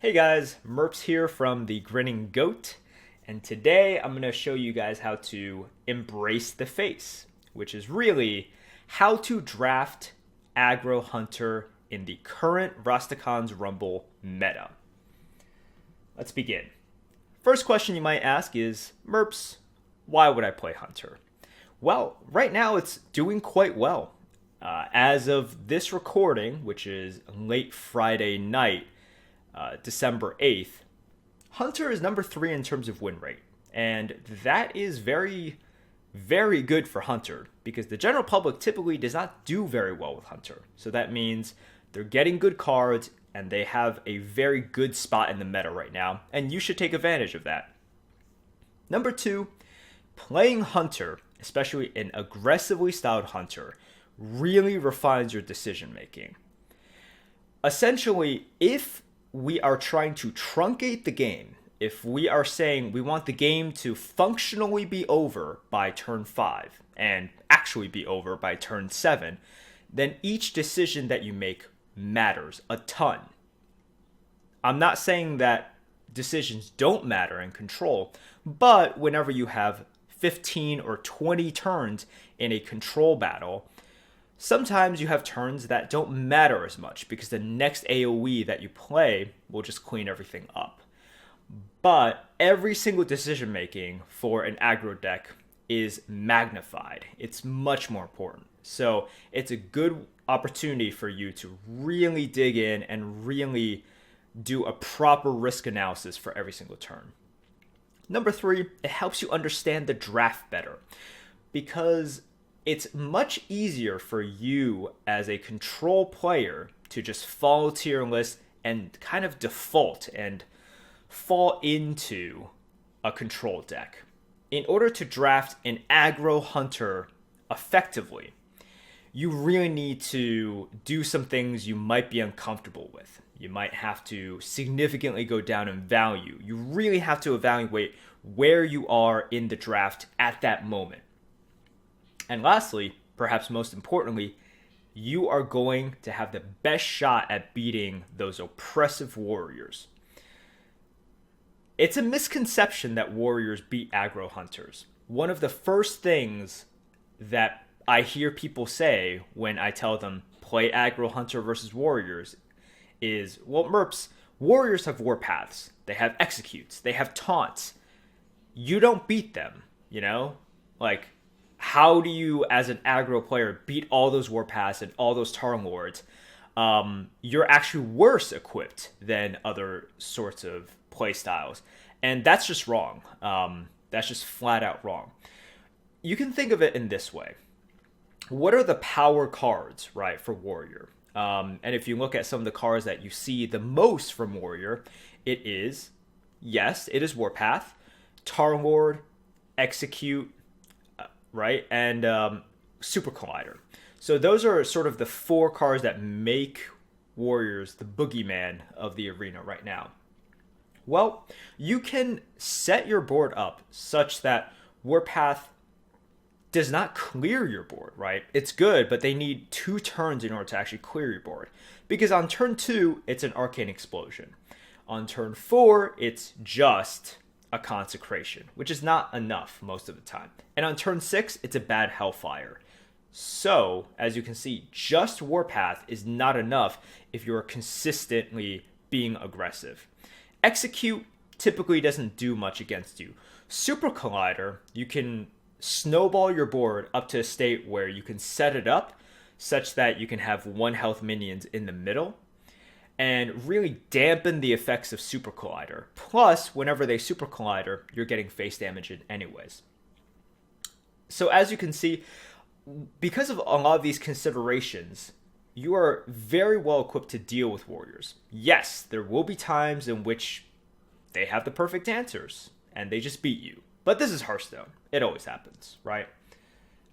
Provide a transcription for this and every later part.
Hey guys, Merps here from the Grinning Goat, and today I'm going to show you guys how to embrace the face, which is really how to draft Aggro Hunter in the current Rastakhan's Rumble meta. Let's begin. First question you might ask is, Merps, why would I play Hunter? Well, right now it's doing quite well. As of this recording, which is late Friday night, December 8th, Hunter is number 3 in terms of win rate. And that is very, very good for Hunter because the general public typically does not do very well with Hunter. So that means they're getting good cards and they have a very good spot in the meta right now. And you should take advantage of that. Number 2, playing Hunter, especially an aggressively styled Hunter, really refines your decision making. Essentially, if we are trying to truncate the game, if we are saying we want the game to functionally be over by turn 5 and actually be over by turn 7, then each decision that you make matters a ton. I'm not saying that decisions don't matter in control, but whenever you have 15 or 20 turns in a control battle, sometimes you have turns that don't matter as much because the next AoE that you play will just clean everything up. But every single decision making for an aggro deck is magnified. It's much more important. So it's a good opportunity for you to really dig in and really do a proper risk analysis for every single turn. Number 3, it helps you understand the draft better because it's much easier for you as a control player to just follow Tierlist and kind of default and fall into a control deck. In order to draft an aggro hunter effectively, you really need to do some things you might be uncomfortable with. You might have to significantly go down in value. You really have to evaluate where you are in the draft at that moment. And lastly, perhaps most importantly, you are going to have the best shot at beating those oppressive warriors. It's a misconception that warriors beat aggro hunters. One of the first things that I hear people say when I tell them play aggro hunter versus warriors is, well, Merps, warriors have warpaths, they have executes, they have taunts. You don't beat them, you know? Like, how do you, as an aggro player, beat all those warpaths and all those Tarn Lords? You're actually worse equipped than other sorts of play styles. And that's just wrong. That's just flat out wrong. You can think of it in this way. What are the power cards, right, for Warrior? And if you look at some of the cards that you see the most from Warrior, it is Warpath, Tarn Lord, Execute, right? And Super Collider. So those are sort of the 4 cards that make Warriors the boogeyman of the arena right now. Well, you can set your board up such that Warpath does not clear your board, right? It's good, but they need 2 turns in order to actually clear your board. Because on turn 2, it's an Arcane Explosion. On turn 4, it's just a Consecration, which is not enough most of the time. And on turn 6, it's a bad Hellfire. So, as you can see, just Warpath is not enough if you're consistently being aggressive. Execute typically doesn't do much against you. Super Collider, you can snowball your board up to a state where you can set it up such that you can have 1 health minions in the middle and really dampen the effects of Super Collider. Plus, whenever they Super Collider, you're getting face damage in anyways. So as you can see, because of a lot of these considerations, you are very well equipped to deal with warriors. Yes, there will be times in which they have the perfect answers and they just beat you. But this is Hearthstone. It always happens, right?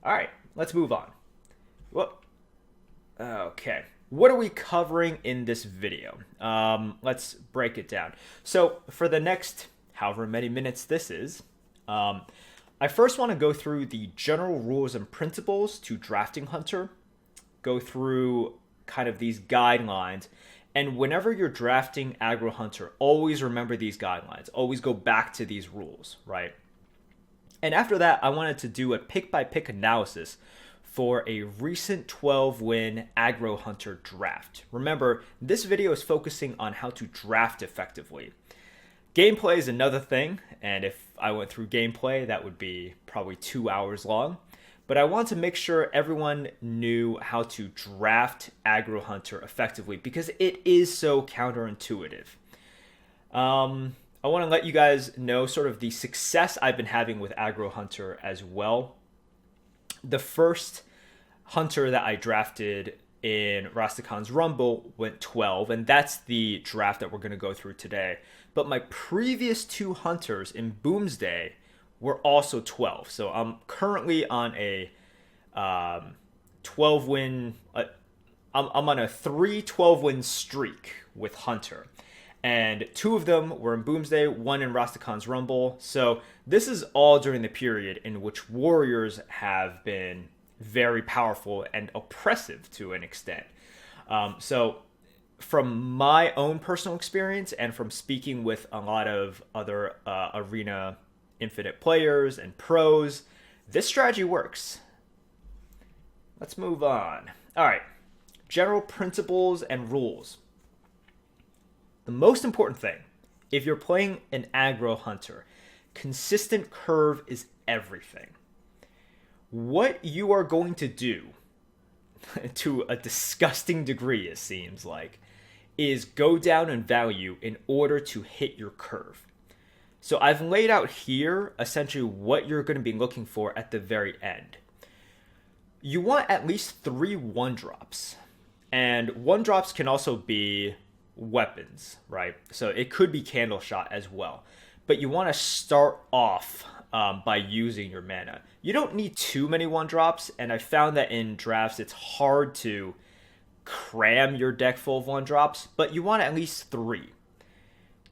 All right, let's move on. Well, okay. What are we covering in this video? Let's break it down. So for the next however many minutes this is, I first want to go through the general rules and principles to drafting Hunter, go through kind of these guidelines, And whenever you're drafting Aggro Hunter, always remember these guidelines. Always go back to these rules, right? And after that, I wanted to do a pick-by-pick analysis for a recent 12-win Aggro Hunter draft. Remember, this video is focusing on how to draft effectively. Gameplay is another thing, and if I went through gameplay, that would be probably 2 hours long. But I want to make sure everyone knew how to draft Aggro Hunter effectively because it is so counterintuitive. I want to let you guys know sort of the success I've been having with Aggro Hunter as well. The first Hunter that I drafted in Rastakhan's Rumble went 12, and that's the draft that we're going to go through today. But my previous 2 Hunters in Boomsday were also 12. So I'm currently on a 12-win... I'm on a 3 12-win streak with Hunter. And 2 of them were in Boomsday, 1 in Rastakhan's Rumble. So this is all during the period in which warriors have been very powerful and oppressive to an extent. So from my own personal experience and from speaking with a lot of other Arena Infinite players and pros, this strategy works. Let's move on. All right, general principles and rules. The most important thing, if you're playing an Aggro Hunter, consistent curve is everything. What you are going to do, to a disgusting degree it seems like, is go down in value in order to hit your curve. So I've laid out here essentially what you're going to be looking for at the very end. You want at least 3 1-drops. And 1-drops can also be weapons, right? So it could be Candle Shot as well. But you want to start off by using your mana. You don't need too many 1-drops, and I found that in drafts it's hard to cram your deck full of 1-drops, but you want at least 3.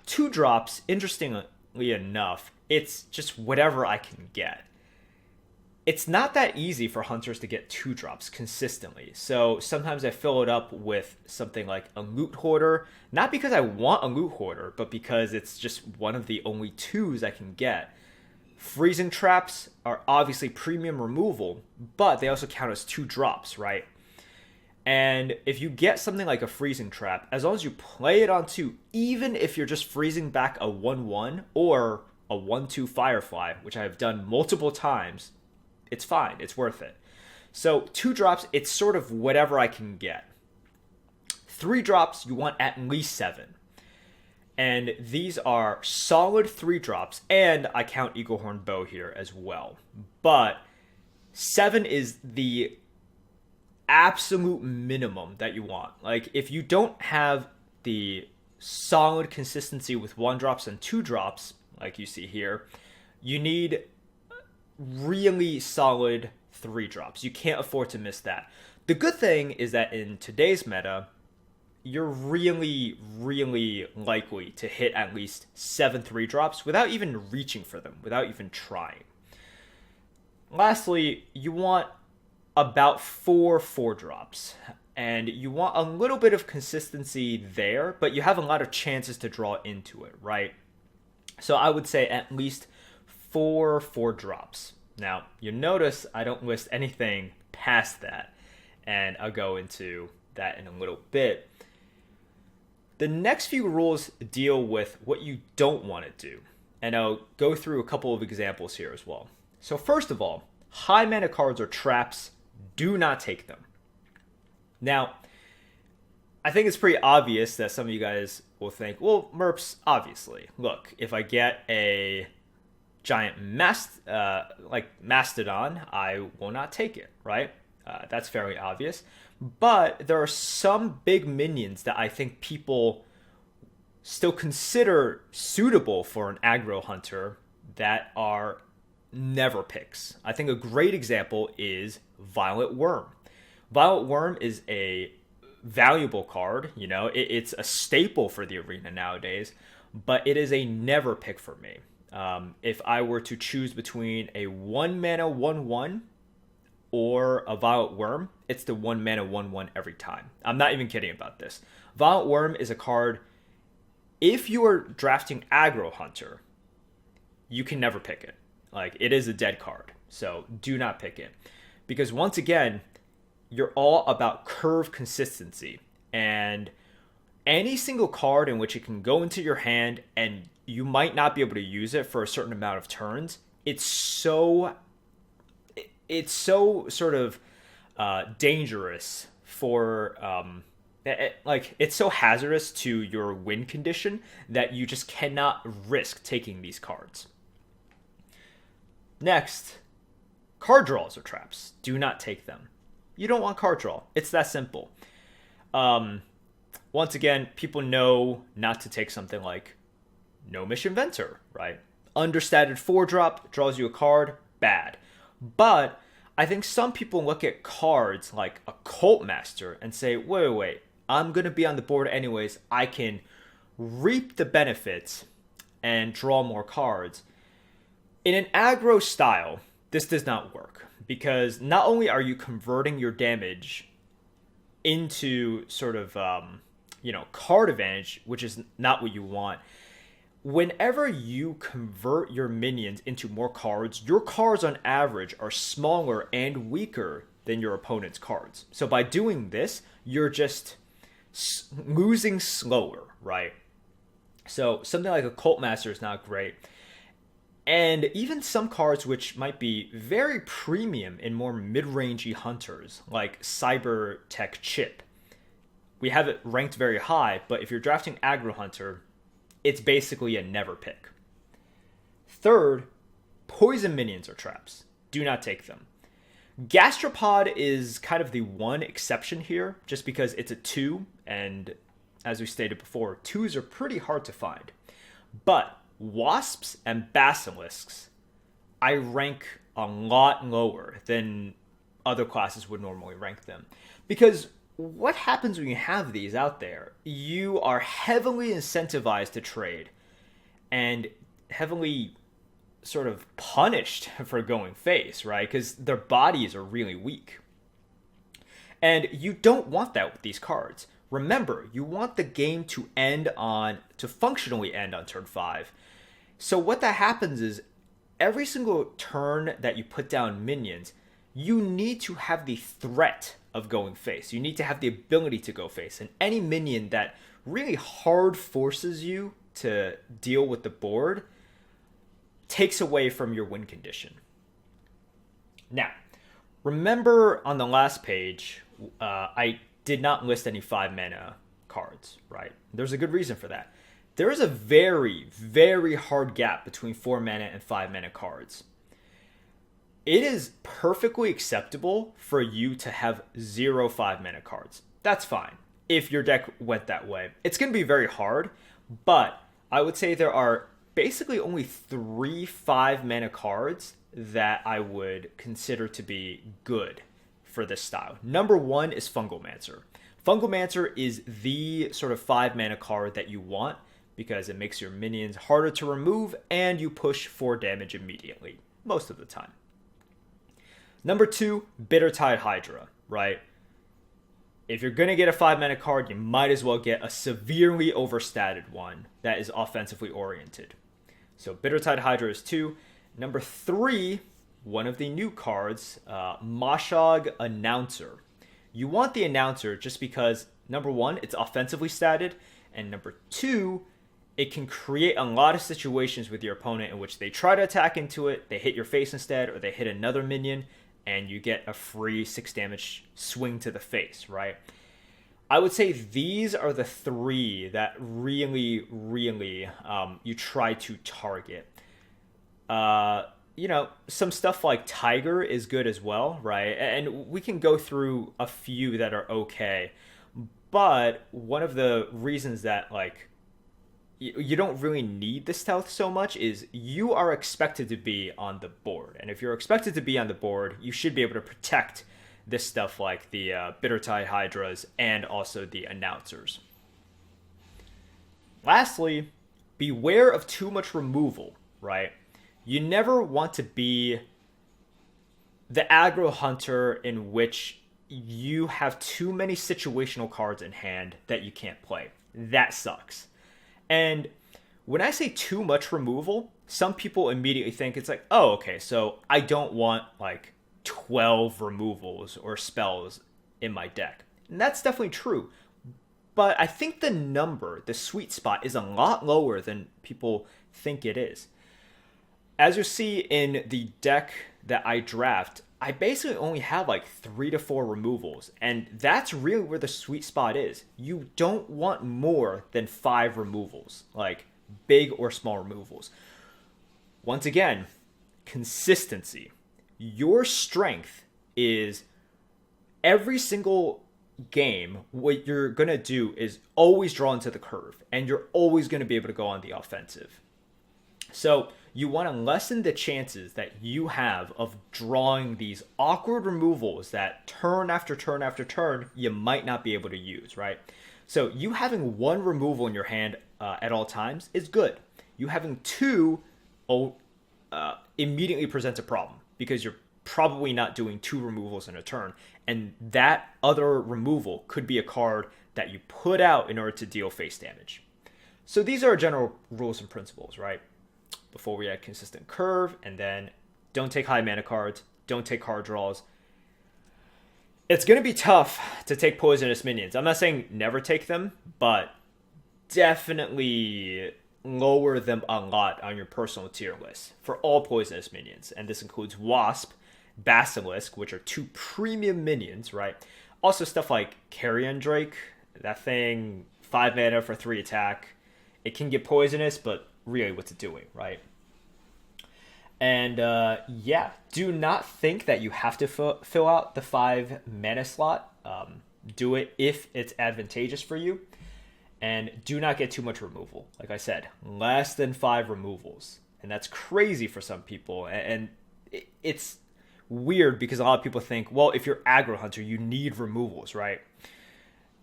2-drops, interestingly enough, it's just whatever I can get. It's not that easy for hunters to get 2-drops consistently, so sometimes I fill it up with something like a Loot Hoarder, not because I want a Loot Hoarder, but because it's just one of the only 2s I can get. Freezing Traps are obviously premium removal, but they also count as 2-drops, right? And if you get something like a Freezing Trap, as long as you play it on 2, even if you're just freezing back a 1/1 or a 1/2 Firefly, which I have done multiple times, it's fine. It's worth it. So 2-drops, it's sort of whatever I can get. 3-drops, you want at least 7. And these are solid 3-drops, and I count Eaglehorn Bow here as well. But 7 is the absolute minimum that you want. Like, if you don't have the solid consistency with 1-drops and 2-drops, like you see here, you need really solid 3-drops. You can't afford to miss that. The good thing is that in today's meta, you're really, really likely to hit at least 7 3-drops without even reaching for them, without even trying. Lastly, you want about 4 4-drops. And you want a little bit of consistency there, but you have a lot of chances to draw into it, right? So I would say at least 4 4-drops. Now, you notice I don't list anything past that, and I'll go into that in a little bit. The next few rules deal with what you don't want to do, and I'll go through a couple of examples here as well. So first of all, high mana cards or traps, do not take them. Now, I think it's pretty obvious that some of you guys will think, well, Merps, obviously. Look, if I get a giant Mastodon, I will not take it, right? That's fairly obvious. But there are some big minions that I think people still consider suitable for an aggro hunter that are never picks. I think a great example is Violet Worm. Violet Worm is a valuable card, you know, it's a staple for the arena nowadays, but it is a never pick for me. If I were to choose between a 1 mana 1/1 or a Violet Worm, it's the 1 mana 1/1 every time. I'm not even kidding about this. Violent Worm is a card, if you are drafting Aggro Hunter, you can never pick it. Like, it is a dead card, so do not pick it. Because once again, you're all about curve consistency. And any single card in which it can go into your hand and you might not be able to use it for a certain amount of turns, it's so sort of dangerous for it's so hazardous to your win condition that you just cannot risk taking these cards. Next, card draws are traps. Do not take them. You don't want card draw. It's that simple. Once again, people know not to take something like Gnomish Inventor, right? Understated 4-drop, draws you a card, bad. But I think some people look at cards like a Cult Master and say, wait, I'm going to be on the board anyways. I can reap the benefits and draw more cards. In an aggro style, this does not work because not only are you converting your damage into sort of, card advantage, which is not what you want. Whenever you convert your minions into more cards, your cards on average are smaller and weaker than your opponent's cards. So by doing this, you're just losing slower, right? So something like a Cult Master is not great. And even some cards which might be very premium in more mid-rangey hunters, like Cyber Tech Chip. We have it ranked very high, but if you're drafting Aggro Hunter, it's basically a never pick. Third, poison minions are traps. Do not take them. Gastropod is kind of the one exception here, just because it's a 2, and as we stated before, 2s are pretty hard to find. But wasps and basilisks, I rank a lot lower than other classes would normally rank them. Because what happens when you have these out there? You are heavily incentivized to trade and heavily sort of punished for going face, right? Because their bodies are really weak. And you don't want that with these cards. Remember, you want the game to functionally end on turn 5. So what that happens is every single turn that you put down minions, you need to have the threat of going face. You need to have the ability to go face. And any minion that really hard forces you to deal with the board takes away from your win condition. Now, remember on the last page, I did not list any 5-mana cards, right? There's a good reason for that. There is a very, very hard gap between 4-mana and 5-mana cards. It is perfectly acceptable for you to have 0 5-mana cards. That's fine if your deck went that way. It's going to be very hard, but I would say there are basically only 3 5-mana cards that I would consider to be good for this style. Number 1 is Fungalmancer. Fungalmancer is the sort of 5-mana card that you want because it makes your minions harder to remove and you push 4 damage immediately, most of the time. Number 2, Bittertide Hydra, right? If you're going to get a 5-mana card, you might as well get a severely overstated one that is offensively oriented. So Bittertide Hydra is 2. Number 3, one of the new cards, Mashog Announcer. You want the Announcer just because, number 1, it's offensively statted, and number 2, it can create a lot of situations with your opponent in which they try to attack into it, they hit your face instead, or they hit another minion, and you get a free 6 damage swing to the face, right? I would say these are the 3 that really, really you try to target. Some stuff like Tiger is good as well, right? And we can go through a few that are okay. But one of the reasons that, you don't really need the stealth so much is you are expected to be on the board. And if you're expected to be on the board, you should be able to protect this stuff like the Bittertide Hydras and also the Announcers. Lastly, beware of too much removal, right? You never want to be the aggro hunter in which you have too many situational cards in hand that you can't play. That sucks. And when I say too much removal, some people immediately think it's like, oh, okay, so I don't want like 12 removals or spells in my deck. And that's definitely true. But I think the number, the sweet spot, is a lot lower than people think it is. As you see in the deck that I draft, I basically only have like 3 to 4 removals. And that's really where the sweet spot is. You don't want more than 5 removals, like big or small removals. Once again, consistency. Your strength is every single game, what you're going to do is always draw into the curve, and you're always going to be able to go on the offensive. So you want to lessen the chances that you have of drawing these awkward removals that turn after turn after turn you might not be able to use, right? So you having 1 removal in your hand at all times is good. You having 2 immediately presents a problem because you're probably not doing 2 removals in a turn. And that other removal could be a card that you put out in order to deal face damage. So these are general rules and principles, right? Before we add consistent curve, and then don't take high mana cards, don't take card draws. It's going to be tough to take poisonous minions. I'm not saying never take them, but definitely lower them a lot on your personal tier list for all poisonous minions. And this includes Wasp, Basilisk, which are 2 premium minions, right? Also stuff like Carrion Drake, that thing, 5 mana for 3 attack. It can get poisonous, but really what's it doing, right? And yeah, do not think that you have to fill out the 5 mana slot. Do it if it's advantageous for you. And do not get too much removal. Like I said, less than 5 removals. And that's crazy for some people. And it's weird because a lot of people think, well, if you're aggro hunter, you need removals, right?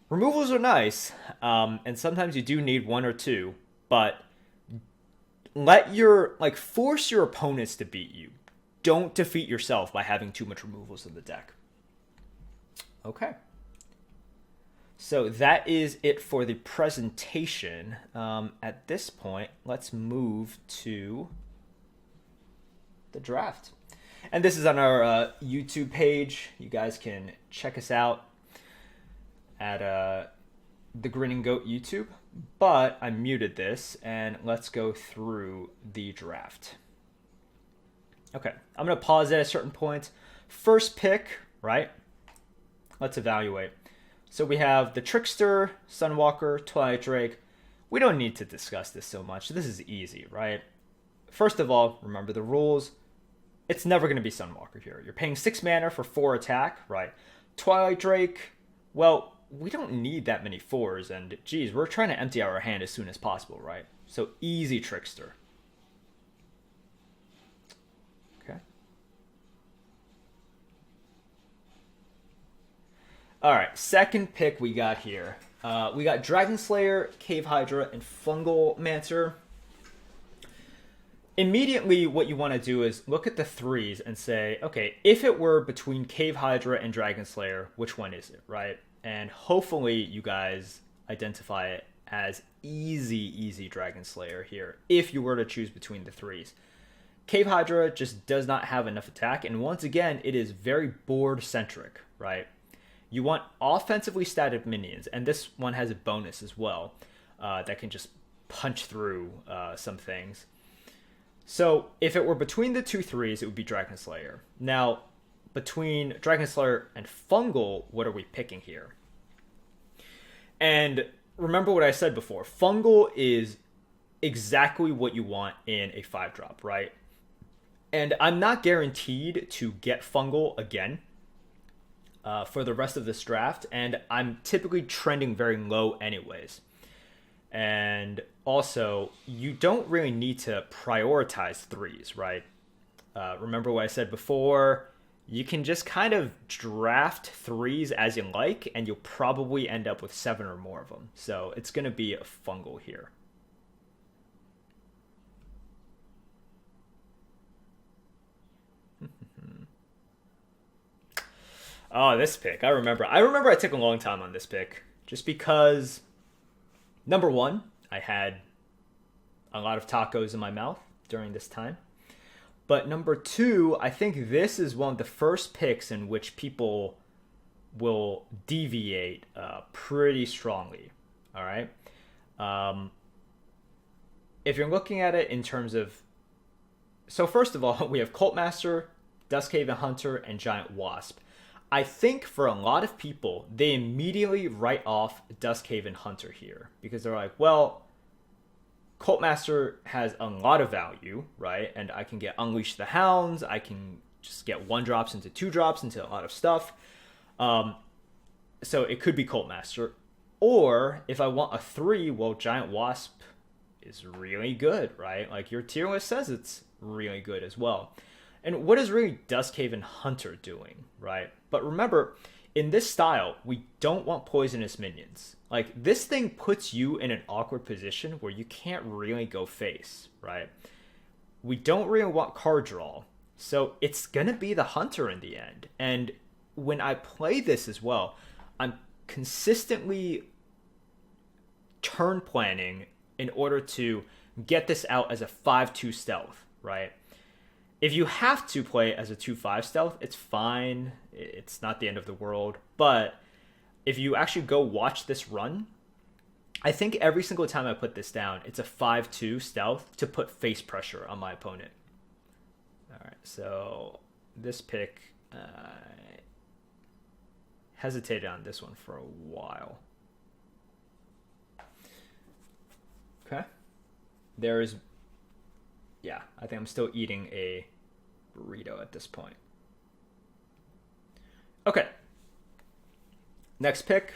Removals are nice, and sometimes you do need 1 or 2, but force your opponents to beat you. Don't defeat yourself by having too much removals in the deck. Okay. So that is it for the presentation. At this point, let's move to the draft. And this is on our YouTube page. You guys can check us out at the Grinning Goat YouTube. But I muted this, and let's go through the draft. Okay, I'm going to pause at a certain point. First pick, right? Let's evaluate. So we have the Trickster, Sunwalker, Twilight Drake. We don't need to discuss this so much. This is easy, right? First of all, remember the rules. It's never going to be Sunwalker here. You're paying 6 mana for 4 attack, right? Twilight Drake, well, we don't need that many 4s, and geez, we're trying to empty out our hand as soon as possible, right? So easy Trickster. Okay. All right, second pick we got here. We got Dragon Slayer, Cave Hydra, and Fungal Mancer. Immediately, what you want to do is look at the 3s and say, okay, if it were between Cave Hydra and Dragon Slayer, which one is it, right? And hopefully you guys identify it as easy Dragon Slayer here, if you were to choose between the 3s. Cave Hydra just does not have enough attack, and once again, it is very board-centric, right? You want offensively static minions, and this one has a bonus as well that can just punch through some things. So if it were between the 2 3s, it would be Dragon Slayer. Now, between Dragon Slayer and Fungal, what are we picking here? And remember what I said before. Fungal is exactly what you want in a 5-drop, right? And I'm not guaranteed to get Fungal again for the rest of this draft, and I'm typically trending very low anyways. And also, you don't really need to prioritize 3s, right? Remember what I said before? You can just kind of draft 3s as you like, and you'll probably end up with 7 or more of them. So it's going to be a Fungal here. Oh, this pick. I remember. I took a long time on this pick just because number one, I had a lot of tacos in my mouth during this time. But number two, I think this is one of the first picks in which people will deviate pretty strongly. All right. If you're looking at it in terms of, so first of all, we have Cultmaster, Duskhaven Hunter, and Giant Wasp. I think for a lot of people, they immediately write off Duskhaven Hunter here because they're like, well, Cultmaster has a lot of value, right? And I can get Unleash the Hounds. I can just get 1-drops into 2-drops into a lot of stuff. So it could be Cultmaster. Or if I want a 3, well, Giant Wasp is really good, right? Like your tier list says it's really good as well. And what is really Duskhaven Hunter doing, right? But remember, in this style, we don't want poisonous minions. Like, this thing puts you in an awkward position where you can't really go face, right? We don't really want card draw. So it's going to be the Hunter in the end. And when I play this as well, I'm consistently turn planning in order to get this out as a 5-2 stealth, right? If you have to play as a 2-5 stealth, it's fine. It's not the end of the world. But if you actually go watch this run, I think every single time I put this down, it's a 5-2 stealth to put face pressure on my opponent. All right, so this pick, hesitated on this one for a while. Okay. There is, yeah, I think I'm still eating a burrito at this point. Okay. Next pick.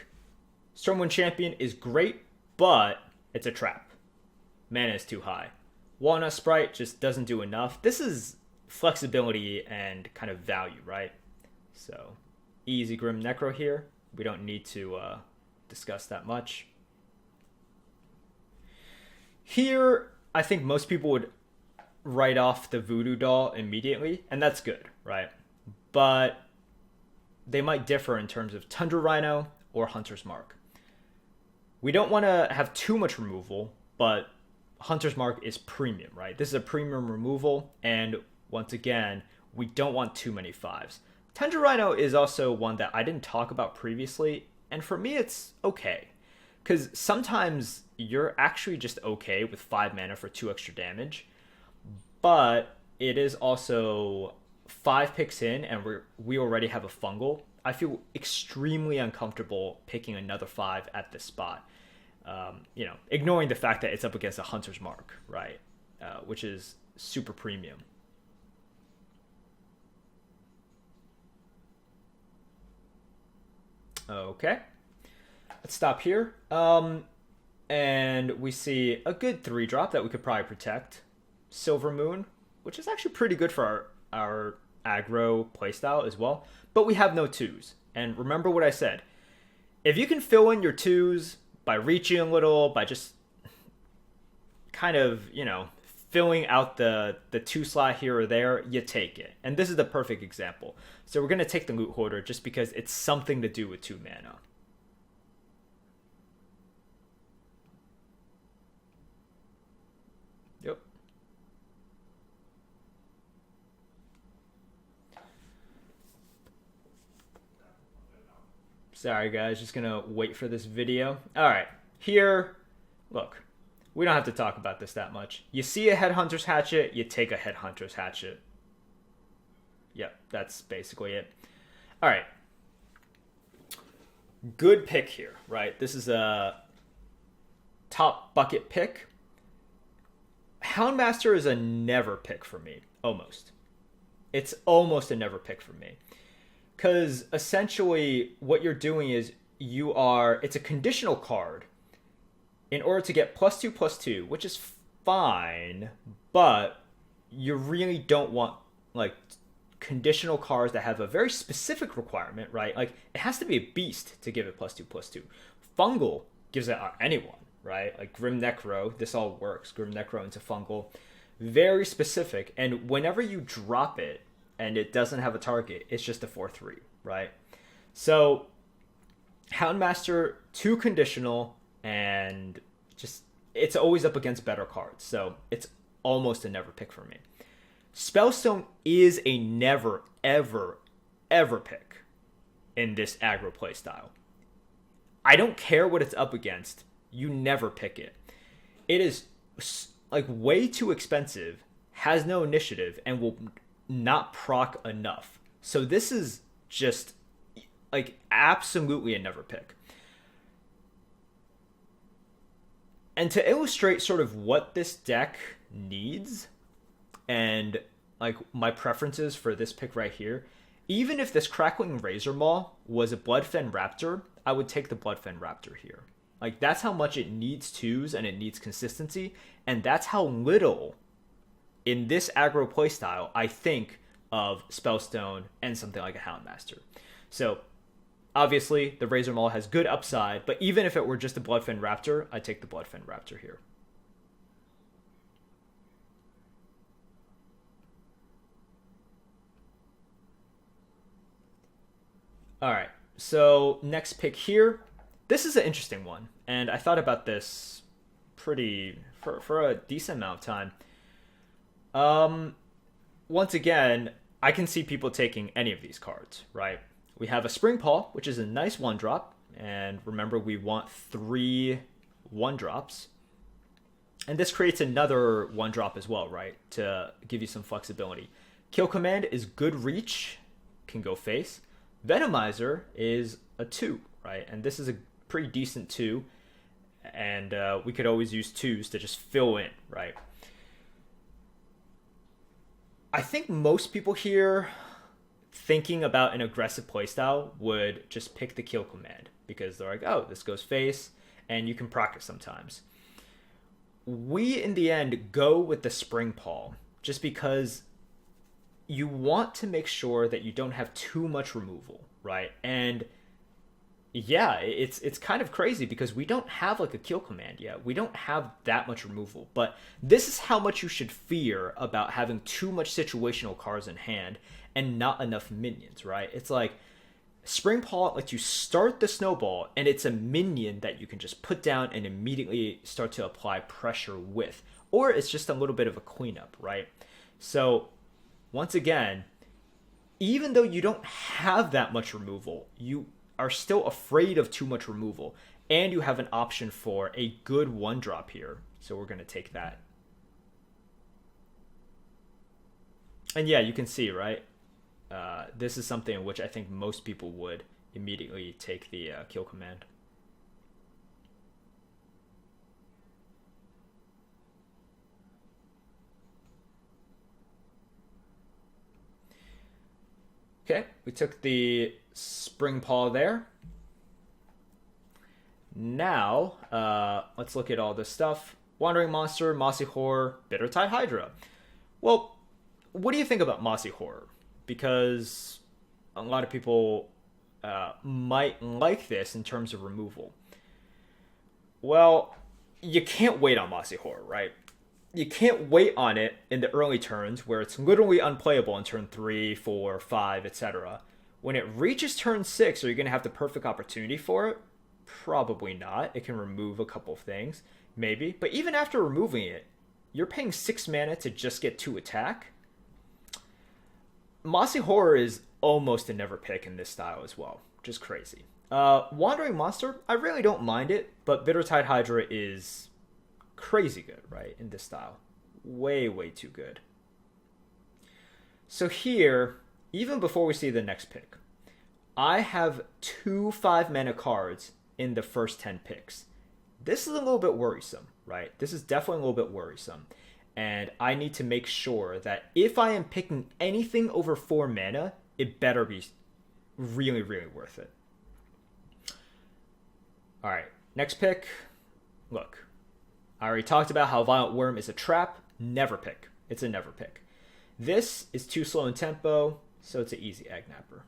Stormwind Champion is great, but it's a trap. Mana is too high. Walnut Sprite just doesn't do enough. This is flexibility and kind of value, right? So, easy Grim Necro here. We don't need to discuss that much. Here, I think most people would write off the Voodoo Doll immediately, and that's good, right? But they might differ in terms of Tundra Rhino or Hunter's Mark. We don't want to have too much removal, but Hunter's Mark is premium, right? This is a premium removal, and once again, we don't want too many 5s. Tundra Rhino is also one that I didn't talk about previously, and for me it's okay. Because sometimes you're actually just okay with 5 mana for 2 extra damage, but it is also 5 picks in and we already have a fungal. I feel extremely uncomfortable picking another 5 at this spot. Ignoring the fact that it's up against a Hunter's Mark, right? Which is super premium. Okay. Let's stop here. And we see a good 3-drop that we could probably protect. Silver Moon, which is actually pretty good for our aggro playstyle as well. But we have no 2s. And remember what I said. If you can fill in your 2s by reaching a little, by just kind of, filling out the 2 slot here or there, you take it. And this is the perfect example. So we're going to take the Loot Hoarder just because it's something to do with 2 mana. Yep. Sorry guys, just gonna wait for this video. Alright, here, look, we don't have to talk about this that much. You see a Headhunter's Hatchet, you take a Headhunter's Hatchet. Yep, that's basically it. Alright. Good pick here, right? This is a top bucket pick. Houndmaster is a never pick for me, almost. It's almost a never pick for me. Because essentially what you're doing is it's a conditional card in order to get +2/+2, which is fine, but you really don't want conditional cards that have a very specific requirement, right? Like it has to be a beast to give it +2/+2. Fungal gives it anyone, right? Like Grim Necro, this all works. Grim Necro into Fungal. Very specific, and whenever you drop it, and it doesn't have a target, it's just a 4/3, right? So Houndmaster, too conditional, and just it's always up against better cards. So it's almost a never pick for me. Spellstone is a never, ever, ever pick in this aggro playstyle. I don't care what it's up against. You never pick it. It is like way too expensive, has no initiative, and will not proc enough. So this is just like absolutely a never pick. And to illustrate sort of what this deck needs and like my preferences for this pick right here, even if this Crackling Razor Maw was a Bloodfen Raptor, I would take the Bloodfen Raptor here. Like, that's how much it needs twos and it needs consistency, and that's how little in this aggro playstyle I think of Spellstone and something like a Houndmaster. So obviously the Razor Maul has good upside, but even if it were just a Bloodfen Raptor, I'd take the Bloodfen Raptor here. All right, so next pick here. This is an interesting one, and I thought about this for a decent amount of time. Once again, I can see people taking any of these cards, right? We have a Spring Paw, which is a nice 1-drop, and remember we want 3 1-drops. And this creates another 1-drop as well, right? To give you some flexibility. Kill Command is good reach, can go face. Venomizer is a 2, right? And this is a pretty decent 2, and we could always use 2s to just fill in, right? I think most people here thinking about an aggressive playstyle would just pick the Kill Command because they're like, oh, this goes face, and you can proc it sometimes. We, in the end, go with the Spring Paw just because you want to make sure that you don't have too much removal, right? And yeah, it's kind of crazy because we don't have like a Kill Command yet. We don't have that much removal, but this is how much you should fear about having too much situational cards in hand and not enough minions, right? It's like Spring Paw lets you start the snowball, and it's a minion that you can just put down and immediately start to apply pressure with, or it's just a little bit of a cleanup, right? So once again, even though you don't have that much removal, you are still afraid of too much removal, and you have an option for a good 1-drop here. So we're going to take that. And yeah, you can see, right? This is something in which I think most people would immediately take the Kill Command. Okay, we took the Spring Paw there. Now, let's look at all this stuff. Wandering Monster, Mossy Horror, Bittertide Hydra. Well, what do you think about Mossy Horror? Because a lot of people might like this in terms of removal. Well, you can't wait on Mossy Horror, right? You can't wait on it in the early turns where it's literally unplayable in turn 3, 4, 5, etc. When it reaches turn 6, are you going to have the perfect opportunity for it? Probably not. It can remove a couple of things, maybe. But even after removing it, you're paying 6 mana to just get 2 attack. Mossy Horror is almost a never pick in this style as well. Just crazy. Wandering Monster, I really don't mind it, but Bittertide Hydra is crazy good, right, in this style. Way, way too good. So here, even before we see the next pick, I have 2 5-mana cards in the first 10 picks. This is a little bit worrisome, right? This is definitely a little bit worrisome. And I need to make sure that if I am picking anything over 4 mana, it better be really, really worth it. All right, next pick. Look, I already talked about how Violent Worm is a trap. Never pick. It's a never pick. This is too slow in tempo, so it's an easy Egg Napper.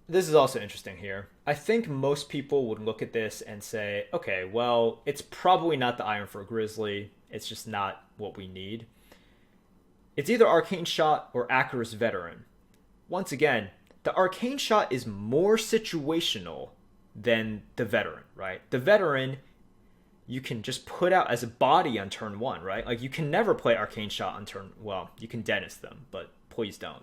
This is also interesting here. I think most people would look at this and say, okay, well, it's probably not the Ironfur Grizzly. It's just not what we need. It's either Arcane Shot or Acro's Veteran. Once again, the Arcane Shot is more situational than the Veteran, right? The Veteran, you can just put out as a body on turn 1, right? Like, you can never play Arcane Shot on turn... Well, you can Dentist them, but please don't.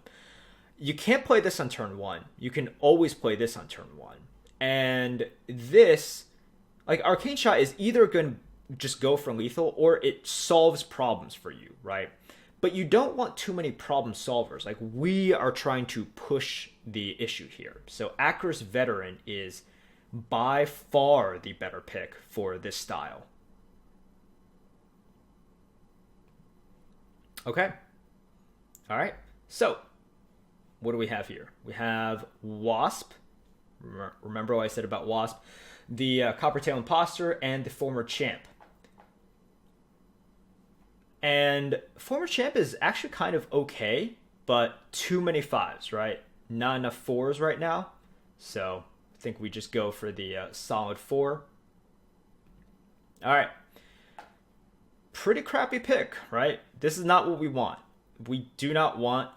You can't play this on turn 1. You can always play this on turn 1. And this... Like, Arcane Shot is either going to just go for lethal, or it solves problems for you, right? But you don't want too many problem solvers. Like, we are trying to push the issue here. So Acro's Veteran is by far the better pick for this style. Okay. All right. So what do we have here? We have Wasp. Remember what I said about Wasp? The Coppertail Imposter and the Former Champ. And Former Champ is actually kind of okay, but too many 5s, right? Not enough 4s right now. So I think we just go for the solid 4. All right. Pretty crappy pick, right? This is not what we want. We do not want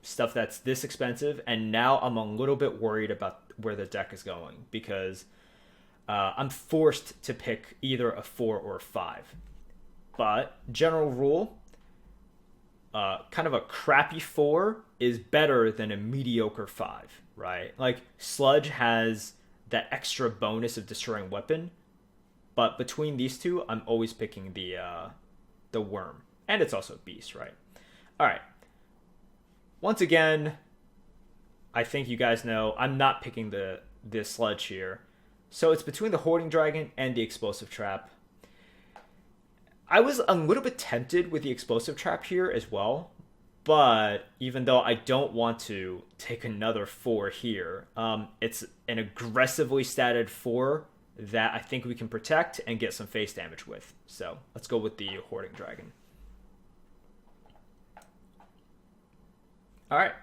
stuff that's this expensive. And now I'm a little bit worried about where the deck is going, because I'm forced to pick either a 4 or a 5. But general rule, kind of a crappy 4 is better than a mediocre 5, right? Like, Sludge has that extra bonus of destroying weapon, but between these two, I'm always picking the Worm, and it's also Beast, right? All right. Once again, I think you guys know I'm not picking the Sludge here, so it's between the Hoarding Dragon and the Explosive Trap. I was a little bit tempted with the Explosive Trap here as well, but even though I don't want to take another 4 here, it's an aggressively statted 4 that I think we can protect and get some face damage with. So let's go with the Hoarding Dragon. All right,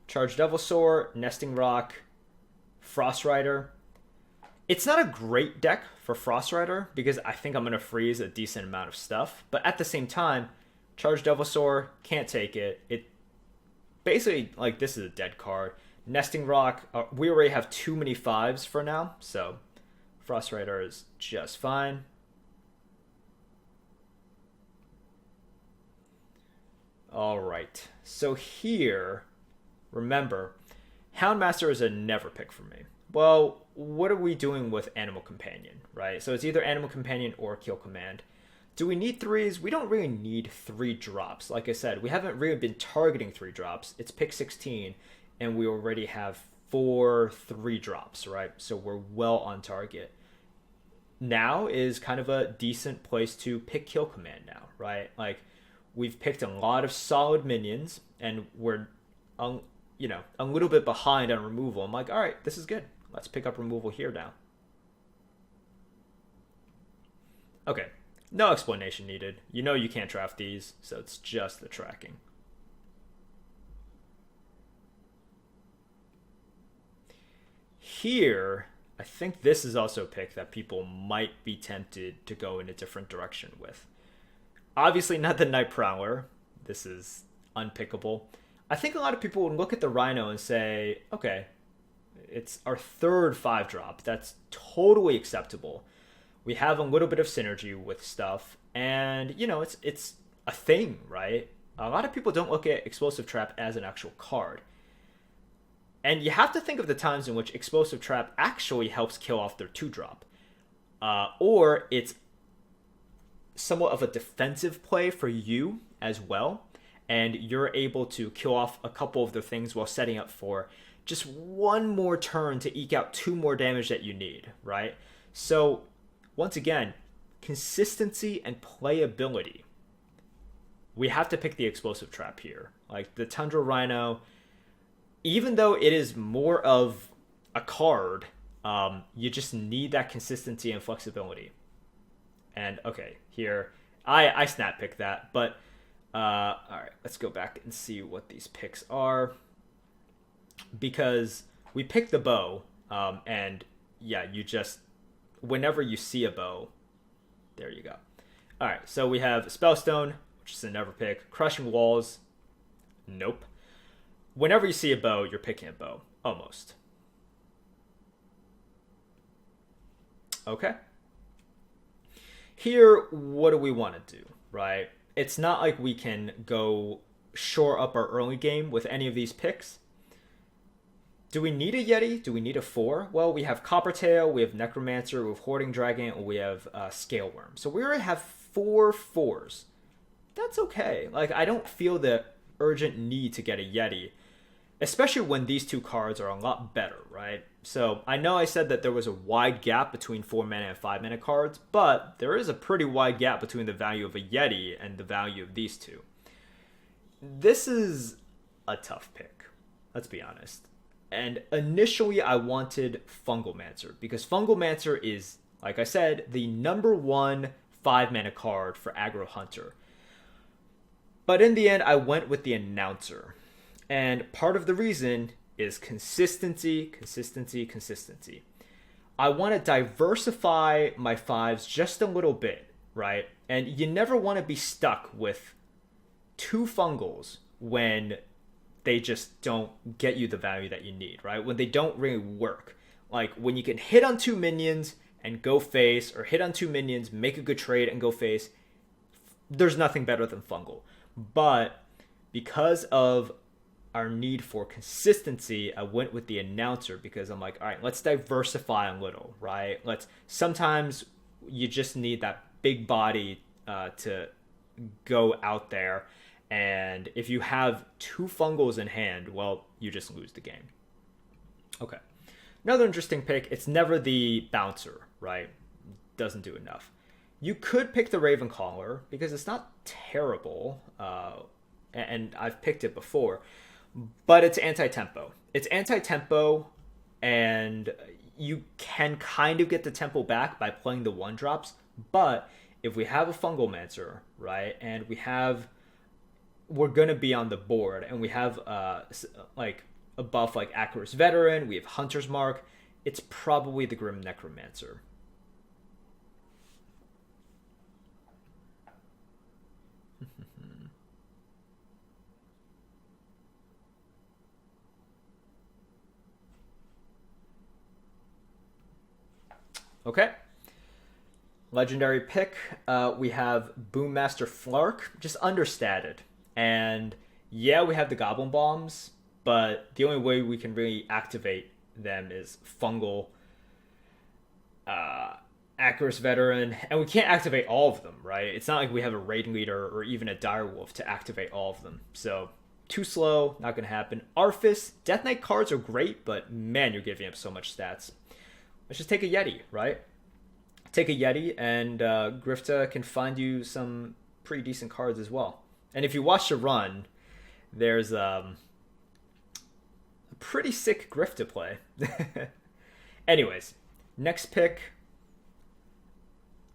Charged Devilsaur, Nesting Rock, Frost Rider. It's not a great deck for Frost Rider because I think I'm going to freeze a decent amount of stuff. But at the same time, Charged Devilsaur, can't take it. It basically, like, this is a dead card. Nesting Rock, we already have too many 5s for now, so Frost Rider is just fine. All right, so here, remember, Houndmaster is a never pick for me. Well, what are we doing with Animal Companion, right? So it's either Animal Companion or Kill Command. Do we need 3s? We don't really need 3 drops. Like I said, we haven't really been targeting 3 drops. It's pick 16, and we already have 4 3 drops, right? So we're well on target. Now is kind of a decent place to pick Kill Command now, right? Like, we've picked a lot of solid minions, and we're, a little bit behind on removal. I'm like, all right, this is good. Let's pick up removal here now. Okay, no explanation needed. You know you can't draft these, so it's just the tracking. Here, I think this is also a pick that people might be tempted to go in a different direction with. Obviously not the Night Prowler. This is unpickable. I think a lot of people would look at the Rhino and say, okay, it's our 3rd 5-drop. That's totally acceptable. We have a little bit of synergy with stuff, and, it's a thing, right? A lot of people don't look at Explosive Trap as an actual card. And you have to think of the times in which Explosive Trap actually helps kill off their 2-drop. Or it's somewhat of a defensive play for you as well, and you're able to kill off a couple of the things while setting up for just one more turn to eke out 2 more damage that you need, right? So, once again, consistency and playability. We have to pick the Explosive Trap here. Like, the Tundra Rhino, even though it is more of a card, you just need that consistency and flexibility. And, okay, here, I snap pick that, but, all right, let's go back and see what these picks are. Because we picked the bow, and yeah, you just, whenever you see a bow, there you go. All right, so we have Spellstone, which is a never pick. Crushing Walls, Nope. Whenever you see a bow, you're picking a bow. Almost. Okay. Here, what do we want to do, right? It's not like we can go shore up our early game with any of these picks. Do we need a Yeti? Do we need a 4? Well, we have Coppertail, we have Necromancer, we have Hoarding Dragon, and we have Scaleworm. So we already have 4 4s. That's okay. Like, I don't feel the urgent need to get a Yeti, especially when these two cards are a lot better, right? So I know I said that there was a wide gap between 4 mana and 5 mana cards, but there is a pretty wide gap between the value of a Yeti and the value of these two. This is a tough pick, let's be honest. And initially I wanted Fungalmancer, because Fungalmancer is, like I said, the number 1 5 mana card for Aggro Hunter. But in the end, I went with the Announcer. And part of the reason is consistency, consistency, consistency. I want to diversify my 5s just a little bit, right? And you never want to be stuck with 2 Fungals when they just don't get you the value that you need, right? When they don't really work. Like when you can hit on 2 minions and go face, or hit on 2 minions, make a good trade and go face, there's nothing better than Fungal. But because of our need for consistency, I went with the Announcer, because I'm like, all right, let's diversify a little, right? Sometimes you just need that big body to go out there. And if you have 2 Fungals in hand, well, you just lose the game. Okay. Another interesting pick, it's never the Bouncer, right? Doesn't do enough. You could pick the Ravencaller, because it's not terrible, and I've picked it before, but it's anti-tempo. It's anti-tempo, and you can kind of get the tempo back by playing the 1-drops, but if we have a Fungalmancer, right, and we're going to be on the board, and we have like a buff like Accuracy Veteran, we have Hunter's Mark, it's probably the Grim Necromancer. Okay. Legendary pick, we have Boommaster Flark, just understated. And yeah, we have the Goblin Bombs, but the only way we can really activate them is Fungal, Accuracy Veteran, and we can't activate all of them, right? It's not like we have a Raid Leader or even a Direwolf to activate all of them. So, too slow, not going to happen. Arthas, Death Knight cards are great, but man, you're giving up so much stats. Let's just take a Yeti, right? Take a Yeti, and Grifta can find you some pretty decent cards as well. And if you watch the run, there's a pretty sick Grifta play. Anyways, next pick.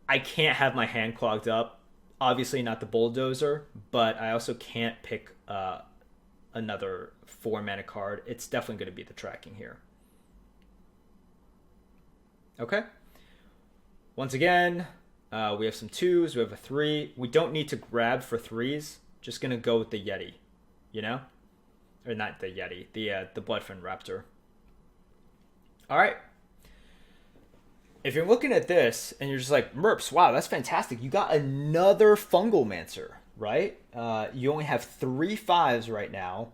I can't have my hand clogged up. Obviously not the Bulldozer, but I also can't pick another 4-mana card. It's definitely going to be the Tracking here. Okay. Once again, we have some 2s, we have a 3. We don't need to grab for 3s. Just going to go with the Yeti, you know? Or not the Yeti, the Bloodfin Raptor. All right. If you're looking at this and you're just like, Merps, wow, that's fantastic. You got another Fungalmancer, right? You only have 3 5s right now.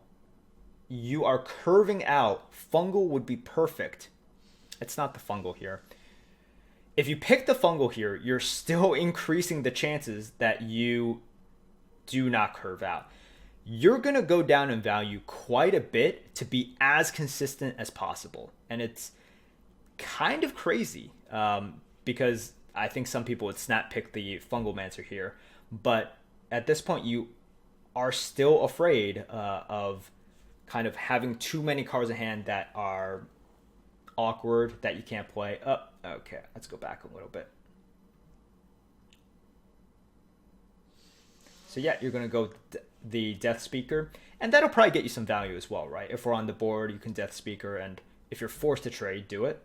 You are curving out. Fungal would be perfect. It's not the Fungal here. If you pick the Fungal here, you're still increasing the chances that you do not curve out. You're going to go down in value quite a bit to be as consistent as possible. And it's kind of crazy because I think some people would snap pick the Fungalmancer here. But at this point, you are still afraid of kind of having too many cards in hand that are awkward, that you can't play. Oh, okay, let's go back a little bit. So yeah, you're going to go the Death Speaker, and that'll probably get you some value as well, right? If we're on the board, you can Death Speaker, and if you're forced to trade, do it.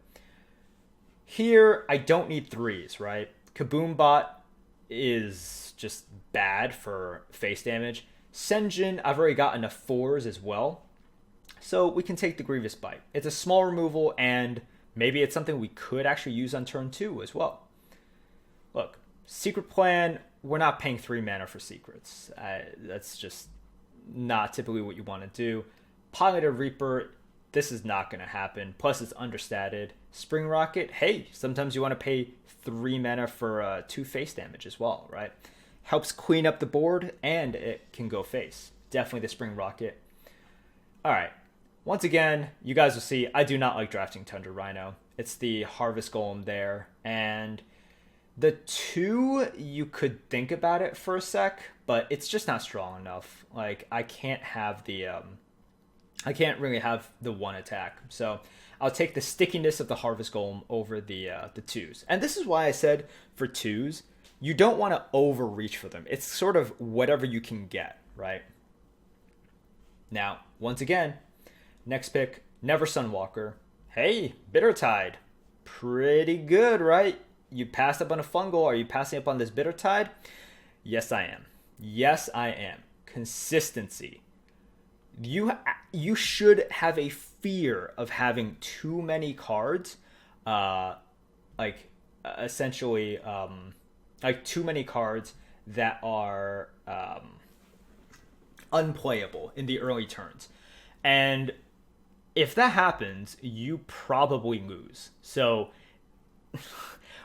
Here, I don't need 3s, right? Kaboom Bot is just bad for face damage. Senjin, I've already got enough 4s as well. So we can take the Grievous Bite. It's a small removal, and maybe it's something we could actually use on turn 2 as well. Look, Secret Plan, we're not paying 3 mana for secrets. That's just not typically what you want to do. Piloted Reaper, this is not going to happen. Plus, it's understated. Spring Rocket, hey, sometimes you want to pay 3 mana for 2 face damage as well, right? Helps clean up the board, and it can go face. Definitely the Spring Rocket. All right. Once again, you guys will see, I do not like drafting Tundra Rhino. It's the Harvest Golem there, and the 2, you could think about it for a sec, but it's just not strong enough. Like, I can't have the, I can't really have the 1 attack. So I'll take the stickiness of the Harvest Golem over the 2s. And this is why I said for 2s, you don't want to overreach for them. It's sort of whatever you can get, right? Now, once again, next pick, Never Sunwalker. Hey, Bittertide. Pretty good, right? You passed up on a fungal. Are you passing up on this Bittertide? Yes, I am. Yes, I am. Consistency. You should have a fear of having too many cards, essentially, like too many cards that are unplayable in the early turns. And if that happens, you probably lose. So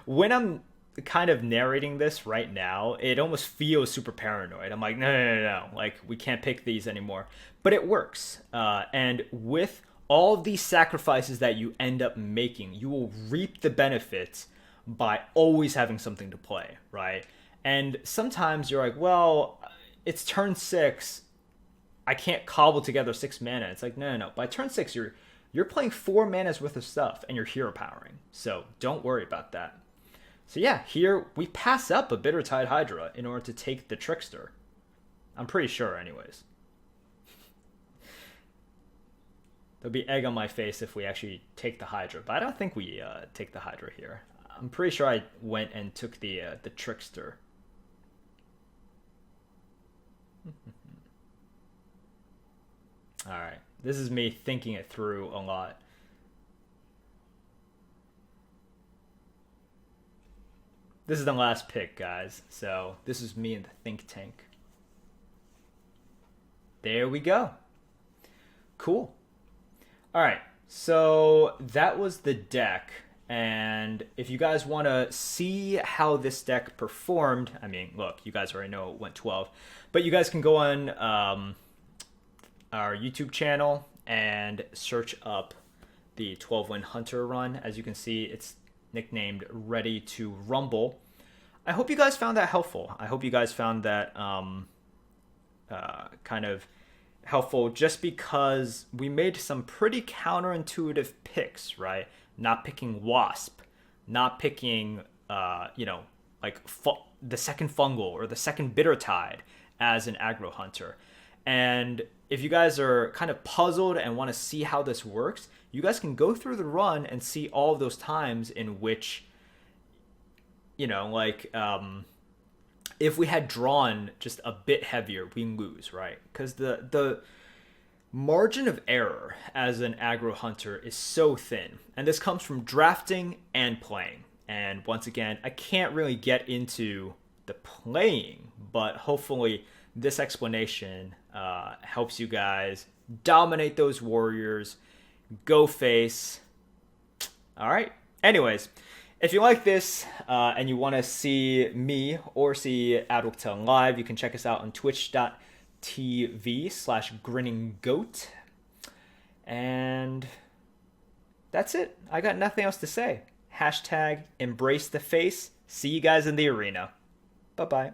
when I'm kind of narrating this right now, it almost feels super paranoid. I'm like, no. Like, we can't pick these anymore. But it works. And with all of these sacrifices that you end up making, you will reap the benefits by always having something to play, right? And sometimes you're like, well, it's turn 6. I can't cobble together 6 mana. It's like, no. By turn 6, you're playing 4 mana's worth of stuff, and you're hero powering. So don't worry about that. So yeah, here we pass up a Bittertide Hydra in order to take the Trickster. I'm pretty sure, anyways. There'll be egg on my face if we actually take the Hydra, but I don't think we take the Hydra here. I'm pretty sure I went and took the Trickster. All right, this is me thinking it through a lot. This is the last pick, guys. So this is me in the think tank. There we go. Cool. All right, so that was the deck. And if you guys want to see how this deck performed, I mean, look, you guys already know it went 12. But you guys can go on our YouTube channel and search up the 12-win Hunter run. As you can see, it's nicknamed Ready to Rumble. I hope you guys found that helpful. I hope you guys found that kind of helpful, just because we made some pretty counterintuitive picks, right? Not picking Wasp, not picking, like the second Fungal or the second Bittertide as an aggro hunter. And if you guys are kind of puzzled and want to see how this works, you guys can go through the run and see all of those times in which, if we had drawn just a bit heavier, we lose, right? Because the margin of error as an aggro hunter is so thin. And this comes from drafting and playing. And once again, I can't really get into the playing, but hopefully this explanation helps you guys dominate those warriors, go face. All right. Anyways, if you like this and you want to see me or see Adulton live, you can check us out on twitch.tv/grinninggoat. And that's it. I got nothing else to say. #embrace the face. See you guys in the arena. Bye-bye.